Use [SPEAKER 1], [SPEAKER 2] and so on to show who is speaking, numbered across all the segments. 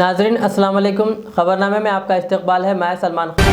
[SPEAKER 1] नाजरीन अस्सलाम वालेकुम। खबरनामे में आपका इस्तकबाल है। मैं सलमान खान।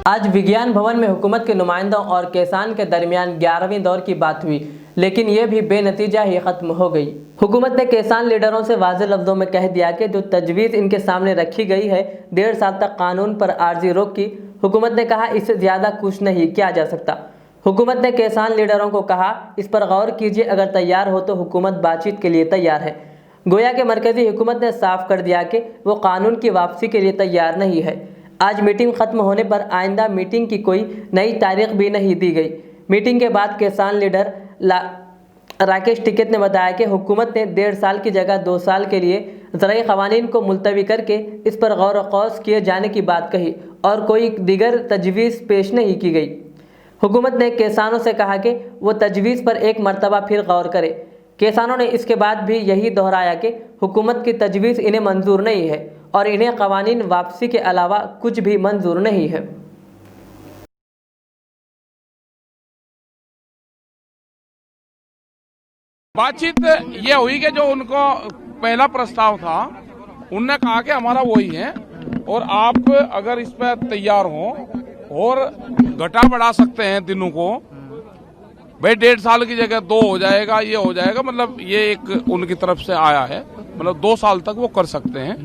[SPEAKER 1] आज विज्ञान भवन में हुकूमत के नुमाइंदों और किसान के दरमियान 11वीं दौर की बात हुई, लेकिन यह भी बेनतीजा ही खत्म हो गई। हुकूमत ने किसान लीडरों से वाज़ेह लफ्ज़ों में कह दिया कि जो तजवीज़ इनके सामने रखी गई है 1.5 साल तक कानून पर आर्जी रोक की। हुकूमत ने कहा इससे ज़्यादा कुछ नहीं किया जा सकता। हुकूमत ने किसान लीडरों को कहा इस पर गौर कीजिए, अगर तैयार हो तो हुकूमत बातचीत के लिए तैयार है। गोया के मरकज़ी हुकूमत ने साफ कर दिया कि वो कानून की वापसी के लिए तैयार नहीं है। आज मीटिंग ख़त्म होने पर आइंदा मीटिंग की कोई नई तारीख भी नहीं दी गई। मीटिंग के बाद किसान लीडर राकेश टिकैत ने बताया कि हुकूमत ने 1.5 साल की जगह 2 साल के लिए ज़राई क़वानीन को मुलतवी करके इस पर गौर क़ौस किए जाने की बात कही और कोई दीगर तजवीज़ पेश नहीं की गई। हुकूमत ने किसानों से कहा कि वो तजवीज़ पर एक मरतबा फिर गौर करें। किसानों ने इसके बाद भी यही दोहराया कि हुकूमत की तजवीज़ इन्हें मंजूर नहीं है और इन्हें क़वानीन वापसी के अलावा कुछ भी मंजूर नहीं है।
[SPEAKER 2] बातचीत ये हुई कि जो उनको पहला प्रस्ताव था उनने कहा कि हमारा वही है और आप अगर इस पर तैयार हो और घटा बढ़ा सकते हैं दिनों को, भाई 1.5 साल की जगह 2 हो जाएगा, ये हो जाएगा, मतलब ये एक उनकी तरफ से आया है, मतलब 2 साल तक वो कर सकते हैं।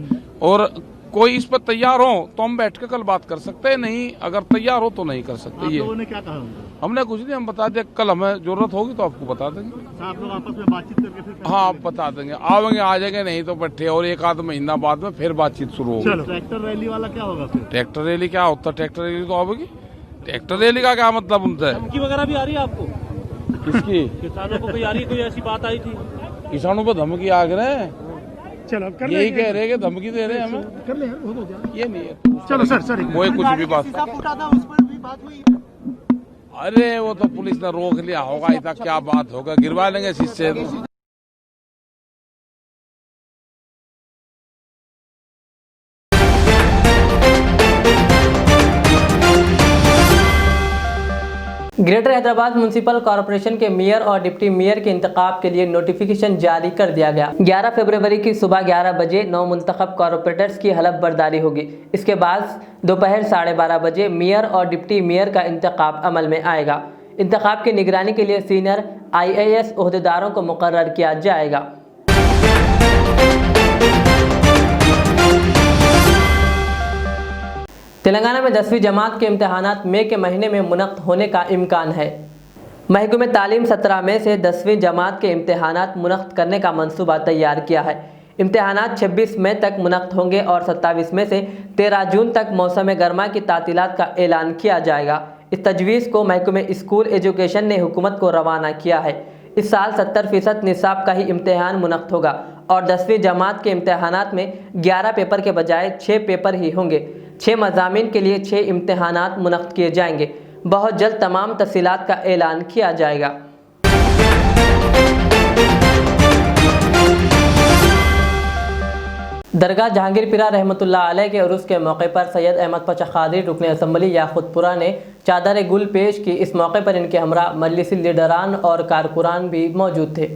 [SPEAKER 2] और कोई इस पर तैयार हो तो हम बैठ के कल बात कर सकते हैं, नहीं अगर तैयार हो तो नहीं कर सकते।
[SPEAKER 3] आप
[SPEAKER 2] ये
[SPEAKER 3] लोगों ने क्या कहा?
[SPEAKER 2] हमने कुछ नहीं, हम बता दें कल हमें जरूरत होगी तो आपको बता देंगे।
[SPEAKER 3] आप लोग आपस में बातचीत करके फिर
[SPEAKER 2] हाँ आप बता देंगे, आवेंगे आ जाएंगे, नहीं तो बैठे और 1 आध महीना बाद में फिर बातचीत शुरू होगी।
[SPEAKER 3] चलो ट्रैक्टर रैली वाला क्या होगा फिर?
[SPEAKER 2] ट्रैक्टर रैली क्या होता है? ट्रैक्टर रैली तो आवेगी। ट्रैक्टर रैली का क्या मतलब उनसे?
[SPEAKER 4] धमकी वगैरह भी आ रही है आपको?
[SPEAKER 2] किसकी?
[SPEAKER 4] किसानों को कोई आ रही है? कोई ऐसी बात आई थी?
[SPEAKER 2] किसानों पर धमकी आ गए,
[SPEAKER 3] चलो कर
[SPEAKER 2] यही कह रहे कि धमकी दे रहे हैं हमें,
[SPEAKER 3] कर ले यार, हो तो जाए।
[SPEAKER 2] ये नहीं है।
[SPEAKER 3] चलो सर
[SPEAKER 2] कोई कुछ भी बात,
[SPEAKER 3] फूटा था उस पर भी बात हुई।
[SPEAKER 2] अरे वो तो पुलिस ने रोक लिया होगा, इतना क्या बात होगा, गिरवा लेंगे शीशे।
[SPEAKER 1] ग्रेटर हैदराबाद म्यूनसिपल कॉरपोरेशन के मेयर और डिप्टी मेयर के इंतखाब के लिए नोटिफिकेशन जारी कर दिया गया। 11 फरवरी की सुबह 11 बजे 9 मुंतखब कॉरपोरेटर्स की हलफ बर्दारी होगी। इसके बाद दोपहर 12:30 बजे मेयर और डिप्टी मेयर का इंतखाब अमल में आएगा। इंतखाब की निगरानी के लिए सीनियर IAS ओहदेदारों को मुकर्रर किया जाएगा। तेलंगाना में 10वीं जमात के इम्तहानात मई के महीने में मुनक़्क़द होने का इम्कान है। महकमे तालीम 17 मई से 10वीं जमात के इम्तहानात मुनक़्क़द करने का मंसूबा तैयार किया है। इम्तहानात 26 मई तक मुनक़्क़द होंगे और 27 मई से 13 जून तक मौसम गर्मा की तातीलात का ऐलान किया जाएगा। इस तजवीज़ को महकमे स्कूल एजुकेशन ने हुकूमत को रवाना किया है। इस साल 70% निसाब का ही इम्तहान मुनक़्क़द होगा और 10वीं जमात के इम्तहानात में 11 पेपर के बजाय 6 पेपर ही होंगे। 6 मज़ामीन के लिए 6 इम्तहानात मुनक़्क़द किए जाएंगे। बहुत जल्द तमाम तफ़सीलात का ऐलान किया जाएगा। दरगाह जहांगीरपीरा रहमतुल्लाह अलैह के उर्स के मौके पर सैयद अहमद पाशा क़ादरी रुकन असम्बली याक़ूतपुरा ने चादर गुल पेश की। इस मौके पर इनके हमरा मजलिसी लीडरान और कारकुरान भी मौजूद थे।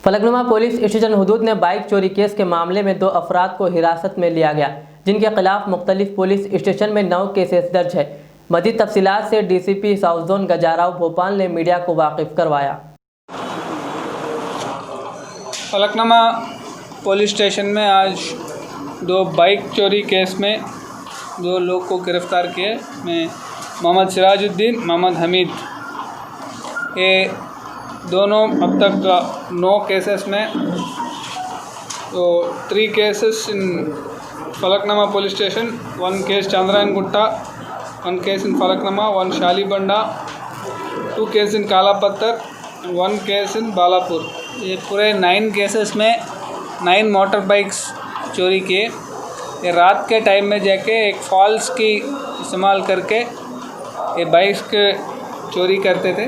[SPEAKER 1] फलकनुमा पुलिस स्टेशन हुदूद ने बाइक चोरी केस के मामले में 2 अफराद को हिरासत में लिया गया। जिनके खिलाफ मुख्तलिफ पुलिस स्टेशन में 9 केसेस दर्ज है। मज़ीद तफसीलात से DCP साउथ जोन गजाराव भोपाल ने मीडिया को वाकिफ करवाया।
[SPEAKER 5] फलकनुमा पुलिस स्टेशन में आज 2 बाइक चोरी केस में 2 लोग को गिरफ़्तार किए। में मोहम्मद सिराजुद्दीन, मोहम्मद हमीद, ये दोनों अब तक 9 केसेस में, तो 3 cases in Falaknuma police station, 1 case Chandrayangutta, 1 case in Falaknuma, 1 Shalibanda, 2 case in Kalapathar, 1 case in Balapur. ये पूरे 9 केसेस में 9 मोटर बाइक्स चोरी किए। ये रात के टाइम में जाके एक फॉल्स की इस्तेमाल करके ये बाइक्स के चोरी करते थे।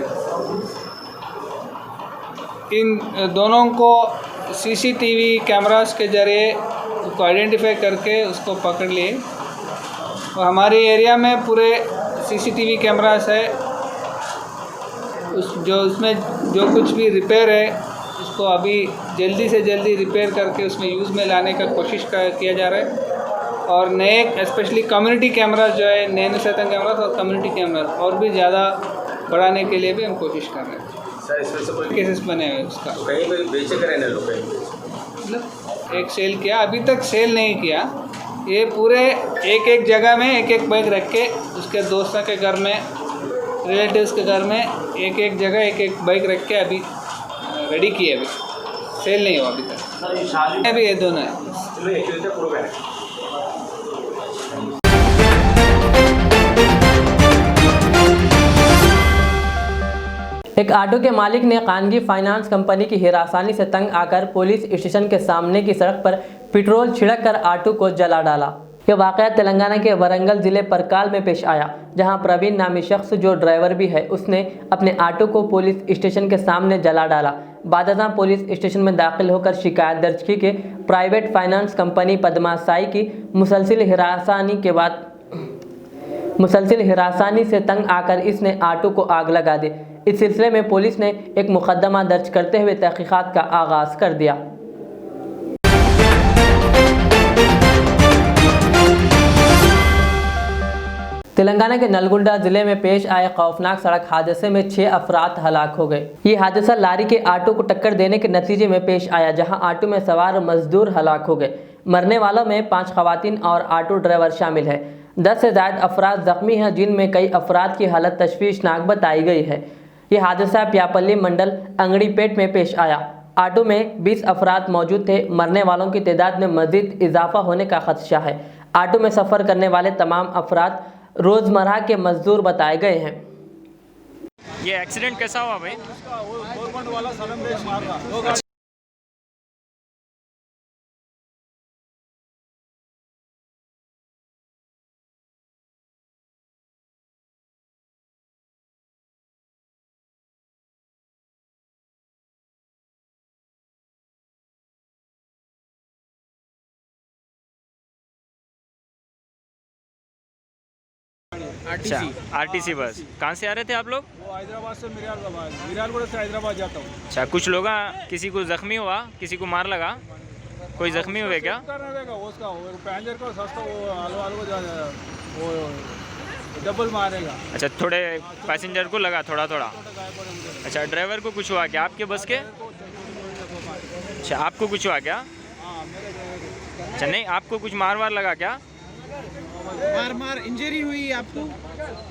[SPEAKER 5] इन दोनों को CCTV कैमरास के ज़रिए उसको आइडेंटिफाई करके उसको पकड़ लिए। और हमारे एरिया में पूरे CCTV कैमरास है, उसमें जो कुछ भी रिपेयर है उसको अभी जल्दी से जल्दी रिपेयर करके उसमें यूज़ में लाने का कोशिश किया जा रहा है। और नए स्पेशली कम्युनिटी कैमरास जो है, नए सेतन कैमरास और कम्युनिटी कैमरास और भी ज़्यादा बढ़ाने के लिए भी हम कोशिश कर रहे हैं।
[SPEAKER 6] सर, इसमें से कोई
[SPEAKER 5] केसेस बने हुए उसका
[SPEAKER 6] तो कहीं पर बेचे करें ना लोग,
[SPEAKER 5] मतलब एक सेल किया, अभी तक सेल नहीं किया। ये पूरे एक जगह में एक बाइक रख के उसके दोस्तों के घर में, रिलेटिव्स के घर में एक जगह एक बाइक रख के अभी रेडी किए। अभी सेल नहीं हुआ अभी तक। अभी ये दोनों है।
[SPEAKER 1] एक ऑटो के मालिक ने खानगी फाइनेंस कंपनी की हिरासानी से तंग आकर पुलिस स्टेशन के सामने की सड़क पर पेट्रोल छिड़क कर ऑटो को जला डाला। यह वाक़या तेलंगाना के वरंगल जिले परकाल में पेश आया, जहां प्रवीण नामी शख्स जो ड्राइवर भी है उसने अपने ऑटो को पुलिस स्टेशन के सामने जला डाला। बादशाह पुलिस स्टेशन में दाखिल होकर शिकायत दर्ज की कि प्राइवेट फाइनेंस कंपनी पद्मासाई की मुसलसिल हिरासानी से तंग आकर इसने ऑटो को आग लगा दी। इस सिलसिले में पुलिस ने एक मुकदमा दर्ज करते हुए तहकीकात का आगाज़ कर दिया। तेलंगाना के नलगुंडा जिले में पेश आए खौफनाक सड़क हादसे में 6 अफराद हलाक हो गए। ये हादसा लारी के ऑटो को टक्कर देने के नतीजे में पेश आया, जहां ऑटो में सवार मजदूर हलाक हो गए। मरने वालों में 5 खवातीन और ऑटो ड्राइवर शामिल है। 10 से ज़्यादा अफराद जख्मी हैं, जिनमें कई अफराद की हालत तशवीशनाक बताई गई है। ये हादसा प्यापल्ली मंडल अंगड़ीपेट में पेश आया। ऑटो में 20 अफराद मौजूद थे। मरने वालों की तादाद में मज़ीद इजाफा होने का खदशा है। ऑटो में सफ़र करने वाले तमाम अफराद रोज़मर्रा के मजदूर बताए गए हैं।
[SPEAKER 7] ये एक्सीडेंट कैसा हुआ भाई? अच्छा, RTC बस। कहाँ से आ रहे थे आप लोग?
[SPEAKER 8] वो हैदराबाद से मिरालगुड़ा से हैदराबाद जाता हूँ।
[SPEAKER 7] अच्छा, कुछ लोग किसी को जख्मी हुआ, किसी को मार लगा, कोई जख्मी हुए क्या?
[SPEAKER 8] उसका पैसेंजर को सस्ता वो डबल मारेगा।
[SPEAKER 7] अच्छा, थोड़े पैसेंजर को लगा थोड़ा। अच्छा, ड्राइवर को कुछ हुआ क्या आपके बस के? अच्छा, आपको कुछ हुआ क्या? अच्छा, नहीं, आपको कुछ मार लगा क्या?
[SPEAKER 3] मार इंजरी हुई आपको?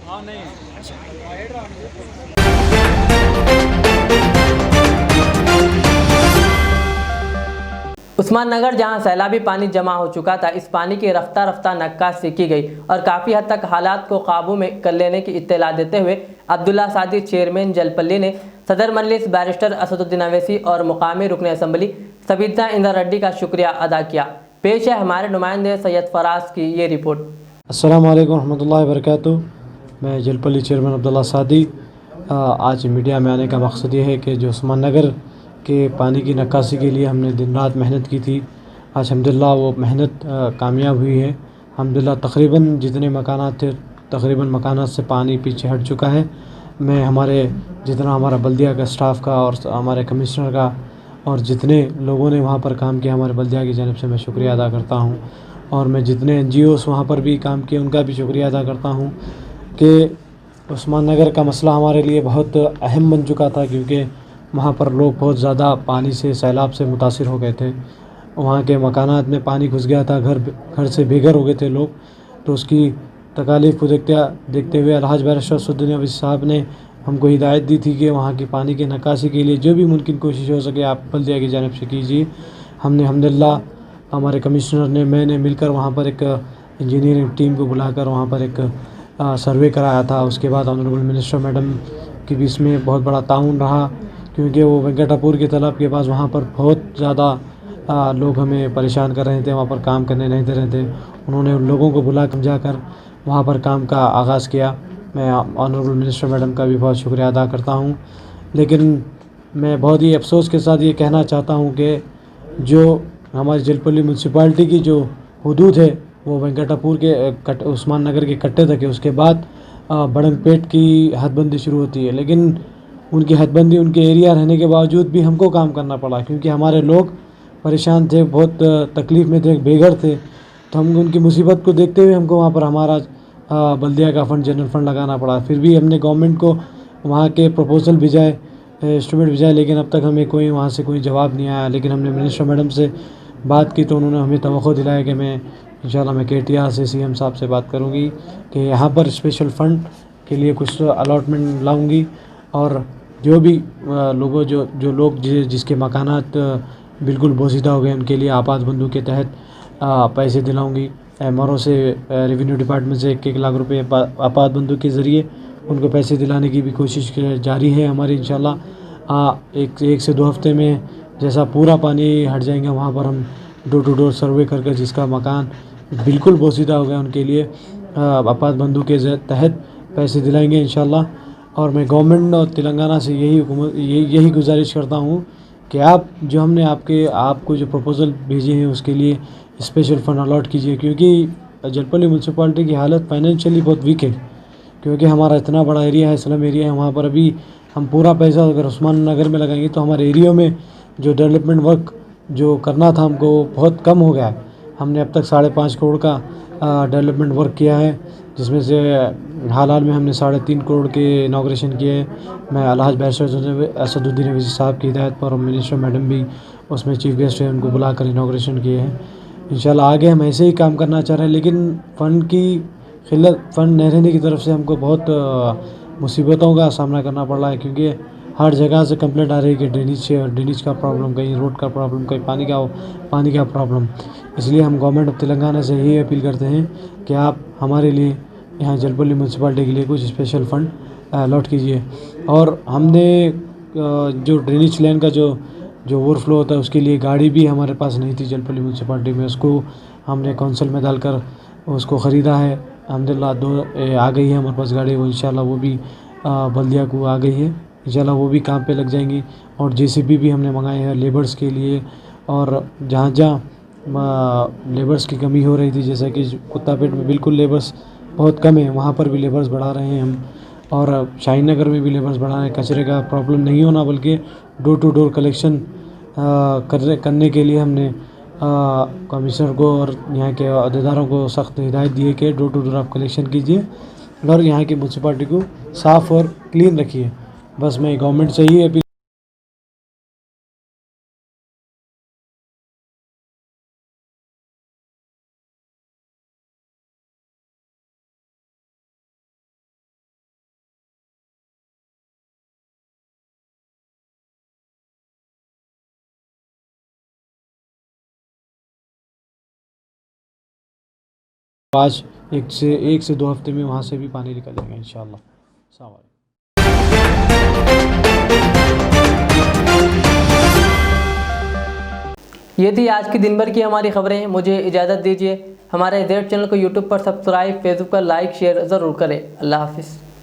[SPEAKER 8] हाँ, नहीं।
[SPEAKER 1] उस्मान नगर जहां सैलाबी पानी जमा हो चुका था, इस पानी की रफ्ता नक्काशी की गई और काफ़ी हद तक हालात को काबू में कर लेने की इत्तला देते हुए अब्दुल्ला सादी चेयरमैन जलपल्ली ने सदर मजलिस बैरिस्टर असदुद्दीन अवैसी और मुकामी रुकन असम्बली सबिता इंदर रेड्डी का शुक्रिया अदा किया। पेश है हमारे नुमाइंदे सैयद फराज की ये रिपोर्ट।
[SPEAKER 9] अस्सलाम वालेकुम रहमतुल्लाहि व बरकातुहू। मैं जलपल्ली चेयरमैन अब्दुल्ला सादी। आज मीडिया में आने का मकसद ये है कि जो उस्मान नगर के पानी की नक्काशी के लिए हमने दिन रात मेहनत की थी, आज अल्हम्दुलिल्लाह वो मेहनत कामयाब हुई है। अल्हम्दुलिल्लाह तकरीबन जितने मकानात थे, तकरीबन मकानात से पानी पीछे हट चुका है। मैं हमारा बल्दिया का स्टाफ का और हमारे कमिश्नर का और जितने लोगों ने वहाँ पर काम किया, हमारे बल्दिया की जानिब से मैं शुक्रिया अदा करता हूँ। और मैं जितने NGOs वहाँ पर भी काम किए उनका भी शुक्रिया अदा करता हूँ कि उस्मान नगर का मसला हमारे लिए बहुत अहम बन चुका था, क्योंकि वहाँ पर लोग बहुत ज़्यादा पानी से, सैलाब से मुतासिर हो गए थे। वहाँ के मकानात में पानी घुस गया था, घर से बेघर हो गए थे लोग। तो उसकी तकालीफ को देखते हुए अलहाज बैरिस्टर असदुद्दीन अवैसी साहब ने हमको हिदायत दी थी कि वहाँ की पानी की निकासी के लिए जो भी मुमकिन कोशिश हो सके आप बल्दिया की जानिब से कीजिए। हमने अल्हम्दुलिल्लाह हमारे कमिश्नर ने, मैंने मिलकर वहाँ पर एक इंजीनियरिंग टीम को बुलाकर वहाँ पर एक सर्वे कराया था। उसके बाद ऑनरेबल मिनिस्टर मैडम की भी इसमें बहुत बड़ा ताउन रहा, क्योंकि वो वेंकटापुर के तालाब के पास वहाँ पर बहुत ज़्यादा लोग हमें परेशान कर रहे थे, वहाँ पर काम करने नहीं दे रहे थे। उन्होंने उन लोगों को बुला कर जाकर वहाँ पर काम का आगाज़ किया। मैं ऑनरेबल मिनिस्टर मैडम का भी बहुत शुक्रिया अदा करता हूँ। लेकिन मैं बहुत ही अफसोस के साथ ये कहना चाहता हूँ कि जो हमारी जलपल्ली म्यूनसिपाल्टी की जो हदूद है वो वेंकटापुर के उस्मान नगर के कट्टे तक है। उसके बाद बड़ंगपेट की हदबंदी शुरू होती है, लेकिन उनकी हदबंदी उनके एरिया रहने के बावजूद भी हमको काम करना पड़ा, क्योंकि हमारे लोग परेशान थे, बहुत तकलीफ़ में थे, बेघर थे। तो हम उनकी मुसीबत को देखते हुए हमको वहाँ पर हमारा बल्दिया का फ़ंड, जनरल फ़ंड लगाना पड़ा। फिर भी हमने गवर्नमेंट को वहाँ के प्रपोज़ल भिजाए, एस्टिमेट भिजाए, लेकिन अब तक हमें कोई वहाँ से कोई जवाब नहीं आया। लेकिन हमने मिनिस्टर मैडम से बात की तो उन्होंने हमें तवक्को दिलाया कि मैं इंशाल्लाह मैं KTR से CM साहब से बात करूँगी कि यहाँ पर स्पेशल फ़ंड के लिए कुछ अलॉटमेंट लाऊँगी, और जो भी लोगों जो लोग जिसके मकानात बिल्कुल बोसीदा हो गए उनके लिए आपात बंधु के तहत पैसे दिलाऊँगी। MRO से, रेवेन्यू डिपार्टमेंट से 1-1 लाख रुपए आपात बंधु के ज़रिए उनको पैसे दिलाने की भी कोशिश जारी है हमारी। इंशाल्लाह एक से 2 हफ्ते में जैसा पूरा पानी हट जाएंगे, वहाँ पर हम डोर टू डोर सर्वे करके जिसका मकान बिल्कुल बोसीदा हो गया उनके लिए आपात बंधु के तहत पैसे दिलाएंगे इंशाल्लाह। और मैं गवर्नमेंट और तेलंगाना से यही गुजारिश करता हूँ कि आप जो हमने आपको जो प्रपोज़ल भेजे हैं उसके लिए स्पेशल फ़ंड अलॉट कीजिए, क्योंकि जलपल्ली म्यूनसिपाल्टी की हालत फाइनेंशियली बहुत वीक है, क्योंकि हमारा इतना बड़ा एरिया है, स्लम एरिया है। वहाँ पर अभी हम पूरा पैसा अगर उस्मान नगर में लगाएंगे तो हमारे एरिया में जो डेवलपमेंट वर्क जो करना था हमको बहुत कम हो गया है। हमने अब तक 5.5 करोड़ का डेवलपमेंट वर्क किया है, जिसमें से हाल में हमने 3.5 करोड़ के इनाग्रेशन किए हैं। मैं अलहाज बैरिस्टर असदुद्दीन अवैसी साहब की हिदायत पर, और मिनिस्टर मैडम भी उसमें चीफ गेस्ट है, उनको बुलाकर इनाग्रेशन किए हैं। इंशाल्लाह आगे हम ऐसे ही काम करना चाह रहे हैं, लेकिन फ़ंड की किल्लत, फ़ंड नहीं रहने की तरफ से हमको बहुत मुसीबतों का सामना करना पड़ रहा है, क्योंकि हर जगह से कंप्लेंट आ रही है कि ड्रेनेज का प्रॉब्लम, कहीं रोड का प्रॉब्लम, कहीं पानी का प्रॉब्लम। इसलिए हम गवर्नमेंट ऑफ तेलंगाना से यही अपील करते हैं कि आप हमारे लिए यहाँ जलपल्ली म्यूनसिपाल्टी के लिए कुछ स्पेशल फ़ंड अलॉट कीजिए। और हमने जो ड्रेनेज लाइन का जो ओवरफ्लो होता है उसके लिए गाड़ी भी हमारे पास नहीं थी जलपल्ली म्यूनसिपाल्टी में, उसको हमने काउंसिल में डालकर उसको ख़रीदा है। अल्हम्दुलिल्लाह 2 आ गई है हमारे पास गाड़ी, वो इंशाल्लाह वो भी बल्दिया को आ गई है, इंशाल्लाह वो भी काम पे लग जाएंगी। और JCB भी हमने मंगाए हैं लेबर्स के लिए, और जहाँ लेबर्स की कमी हो रही थी, जैसे कि कुत्तापेट में बिल्कुल लेबर्स बहुत कम है, वहाँ पर भी लेबर्स बढ़ा रहे हैं हम, और शाहीन नगर में भी लेबर्स बढ़ा रहे हैं। कचरे का प्रॉब्लम नहीं होना, बल्कि डोर टू डोर कलेक्शन करने के लिए हमने कमिश्नर को और यहाँ के अहदेदारों को सख्त हिदायत दी है कि डोर टू डोर आप कलेक्शन कीजिए और यहाँ की म्यूनसिपाल्टी को साफ़ और क्लीन रखिए। बस मैं गवर्नमेंट से ही अपील आज 1 से 2 हफ्ते में वहाँ से भी पानी निकल जाएगा इंशाल्लाह। अस्सलाम वालेकुम।
[SPEAKER 1] ये थी आज की दिन भर की हमारी खबरें। मुझे इजाज़त दीजिए। हमारे जेड चैनल को यूट्यूब पर सब्सक्राइब, फेसबुक पर लाइक शेयर ज़रूर करें। अल्लाह हाफिज़।